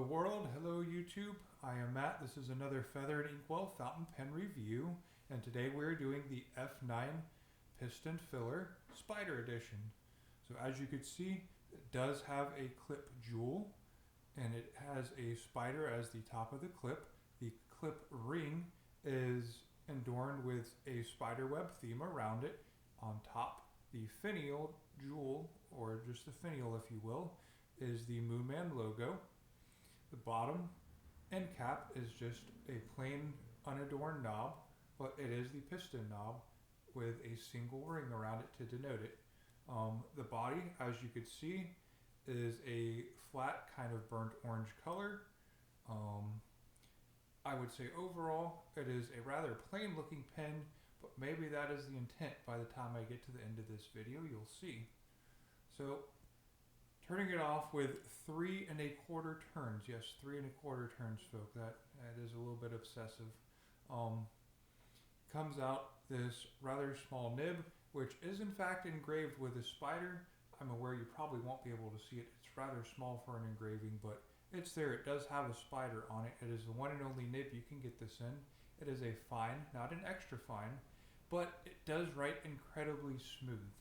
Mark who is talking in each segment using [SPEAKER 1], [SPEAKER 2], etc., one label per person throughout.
[SPEAKER 1] world, hello YouTube, I am Matt. This is another Feathered Inkwell fountain pen review, and today we're doing the F9 piston filler spider edition. So as you can see, it does have a clip jewel, and it has a spider as the top of the clip. The clip ring is adorned with a spider web theme around it. On top, the finial jewel, or just the finial if you will, is the Moonman logo. The bottom end cap is just a plain unadorned knob, but it is the piston knob with a single ring around it to denote it. The body, as you could see, is a flat kind of burnt orange color. I would say overall it is a rather plain looking pen, but maybe that is the intent. By the time I get to the end of this video, you'll see. So turning it off with 3 1/4 turns. Yes, 3 1/4 turns, folk. That is a little bit obsessive. Comes out this rather small nib, which is in fact engraved with a spider. I'm aware you probably won't be able to see it. It's rather small for an engraving, but it's there. It does have a spider on it. It is the one and only nib you can get this in. It is a fine, not an extra fine, but it does write incredibly smooth.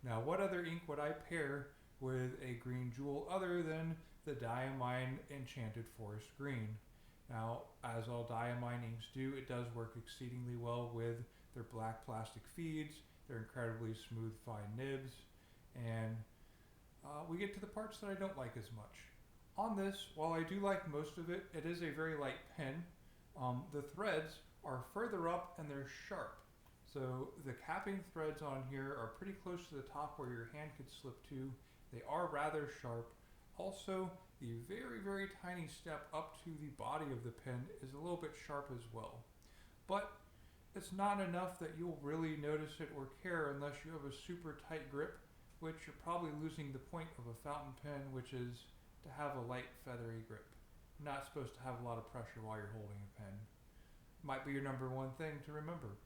[SPEAKER 1] Now, what other ink would I pair with a green jewel other than the Diamine Enchanted Forest Green? Now, as all Diamine inks do, it does work exceedingly well with their black plastic feeds, their incredibly smooth fine nibs, and we get to the parts that I don't like as much. On this, while I do like most of it, it is a very light pen. The threads are further up and they're sharp. So the capping threads on here are pretty close to the top where your hand could slip to. They are rather sharp. Also, the very, very tiny step up to the body of the pen is a little bit sharp as well. But it's not enough that you'll really notice it or care unless you have a super tight grip, which you're probably losing the point of a fountain pen, which is to have a light, feathery grip. You're not supposed to have a lot of pressure while you're holding a pen. Might be your number one thing to remember.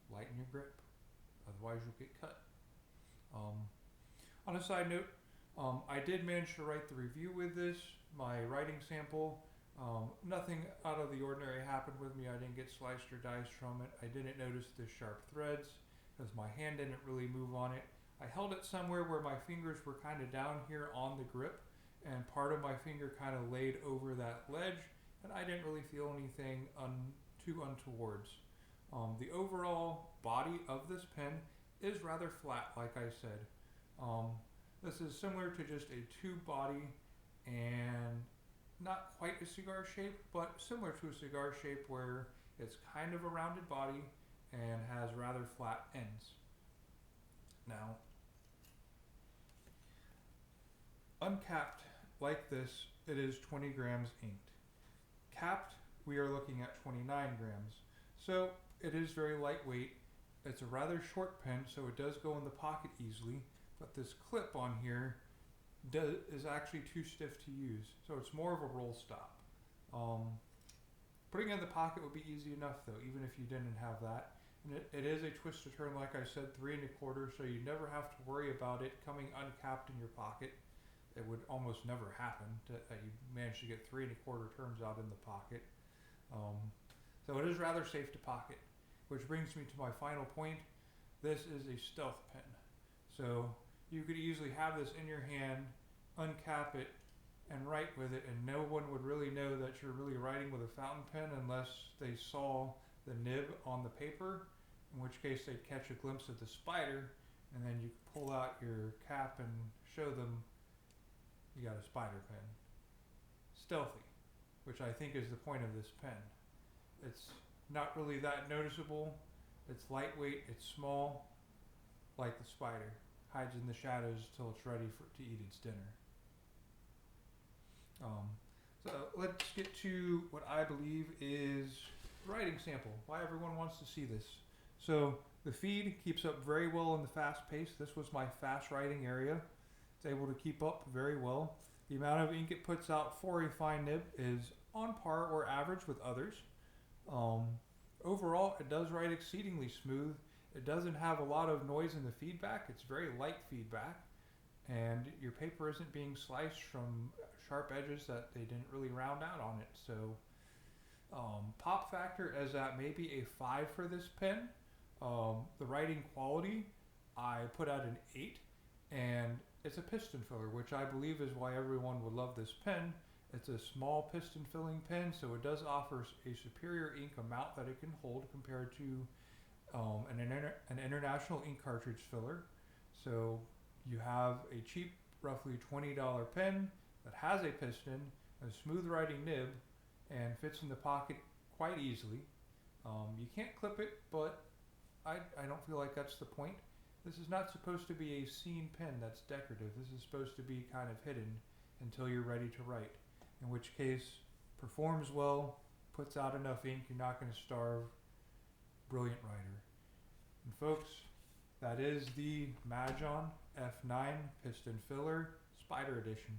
[SPEAKER 1] Lighten your grip, otherwise you'll get cut. On a side note, I did manage to write the review with this, my writing sample. Nothing out of the ordinary happened with me. I didn't get sliced or diced from it. I didn't notice the sharp threads because my hand didn't really move on it. I held it somewhere where my fingers were kind of down here on the grip, and part of my finger kind of laid over that ledge, and I didn't really feel anything too untowards. The overall body of this pen is rather flat, like I said. This is similar to just a tube body and not quite a cigar shape, but similar to a cigar shape where it's kind of a rounded body and has rather flat ends. Now, uncapped like this, it is 20 grams inked. Capped, we are looking at 29 grams. So it is very lightweight. It's a rather short pen, so it does go in the pocket easily, but this clip on here is actually too stiff to use, so it's more of a roll stop. Putting it in the pocket would be easy enough though, even if you didn't have that. And it is a twist to turn, like I said, 3 1/4, so you never have to worry about it coming uncapped in your pocket. It would almost never happen that you manage to get 3 1/4 turns out in the pocket. So it is rather safe to pocket, which brings me to my final point. This is a stealth pen. So you could easily have this in your hand, uncap it, and write with it, and no one would really know that you're really writing with a fountain pen unless they saw the nib on the paper, in which case they'd catch a glimpse of the spider, and then you could pull out your cap and show them you got a spider pen. Stealthy, which I think is the point of this pen. It's not really that noticeable. It's lightweight, it's small, like the spider. Hides in the shadows till it's ready to eat its dinner. So let's get to what I believe is the writing sample, why everyone wants to see this. So the feed keeps up very well in the fast pace. This was my fast writing area. It's able to keep up very well. The amount of ink it puts out for a fine nib is on par or average with others. Overall, it does write exceedingly smooth. It doesn't have a lot of noise in the feedback. It's very light feedback, and your paper isn't being sliced sharp edges that they didn't really round out on it. So pop factor is at maybe a 5 for this pen. The writing quality, I put out an 8, and it's a piston filler, which I believe is why everyone would love this pen. It's a small piston filling pen, so it does offer a superior ink amount that it can hold compared to an international ink cartridge filler. So you have a cheap, roughly $20 pen that has a piston, a smooth writing nib, and fits in the pocket quite easily. You can't clip it, but I don't feel like that's the point. This is not supposed to be a scene pen that's decorative. This is supposed to be kind of hidden until you're ready to write. In which case, performs well, puts out enough ink, you're not going to starve. Brilliant writer. And folks, that is the Majohn F9 Piston Filler Spider Edition.